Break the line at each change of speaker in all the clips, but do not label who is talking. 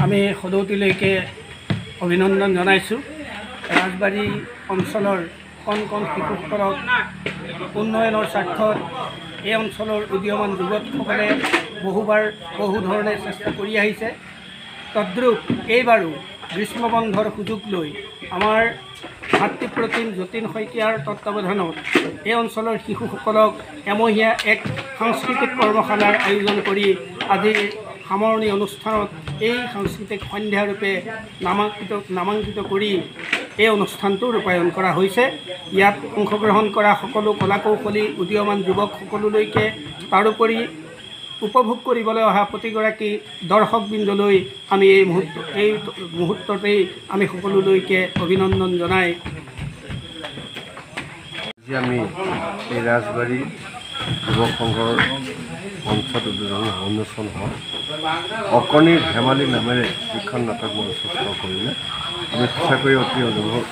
আমি সদৌতিলৈকে অভিনন্দন জনাইছোঁ। ৰাজবাৰী অঞ্চলৰ কণ কণ শিশুসকলক উন্নয়নৰ স্বাৰ্থত এই অঞ্চলৰ উদীয়মান যুৱকসকলে বহু ধৰণে চেষ্টা কৰি আহিছে। তদ্ৰূপ এইবাৰো গ্ৰীষ্ম বন্ধৰ সুযোগ লৈ আমাৰ ভাতৃপ্ৰতিম যতীন শইকীয়াৰ তত্ত্বাৱধানত এই অঞ্চলৰ শিশুসকলক এমহীয়া এক সাংস্কৃতিক কৰ্মশালাৰ আয়োজন কৰি আজিৰ সামৰণি অনুষ্ঠানত এই সাংস্কৃতিক সন্ধ্যাৰূপে নামাঙ্কিত কৰি এই অনুষ্ঠানটো ৰূপায়ণ কৰা হৈছে। ইয়াত অংশগ্ৰহণ কৰা সকলো কলাকৌশলী উদীয়মান যুৱকসকললৈকে তাৰোপৰি উপভোগ কৰিবলৈ অহা প্ৰতিগৰাকী দৰ্শকবৃন্দলৈ আমি এই মুহূৰ্ততেই আমি সকলোলৈকে অভিনন্দন জনাই
আজি আমি এই ৰাজবাৰী যুৱক সংঘৰ মঞ্চত উদ্বোধনী অনুষ্ঠান হয় অকণিৰ ধেমালি নামেৰে যিখন নাটক মঞ্চস্থ কৰিলে আমি সঁচাকৈ অতি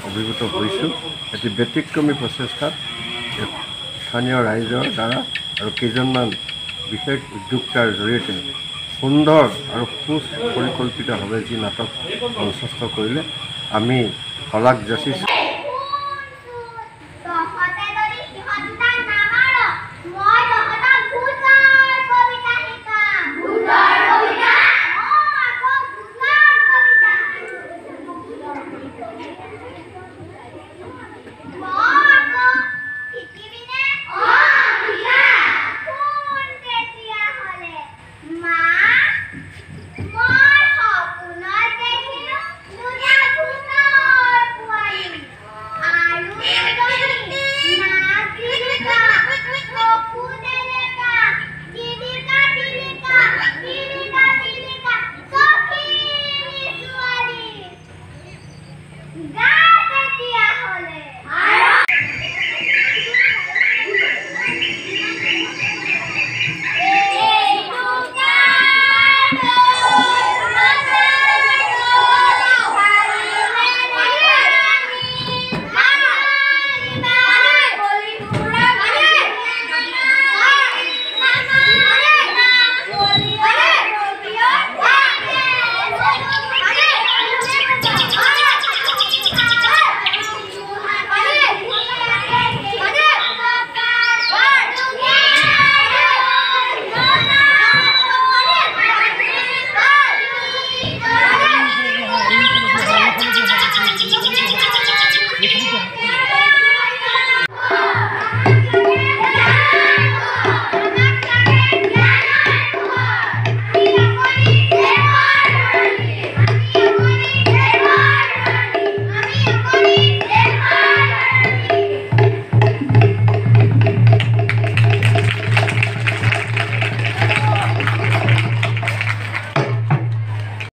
অভিভূত হৈছোঁ। এটি ব্যতিক্ৰমী প্ৰচেষ্টাত স্থানীয় ৰাইজৰ দ্বাৰা আৰু কেইজনমান বিশেষ উদ্যোক্তাৰ জৰিয়তে সুন্দৰ আৰু সুপৰিকল্পিতভাৱে যি নাটক মঞ্চস্থ কৰিলে আমি শলাগ যাচিছোঁ।
God!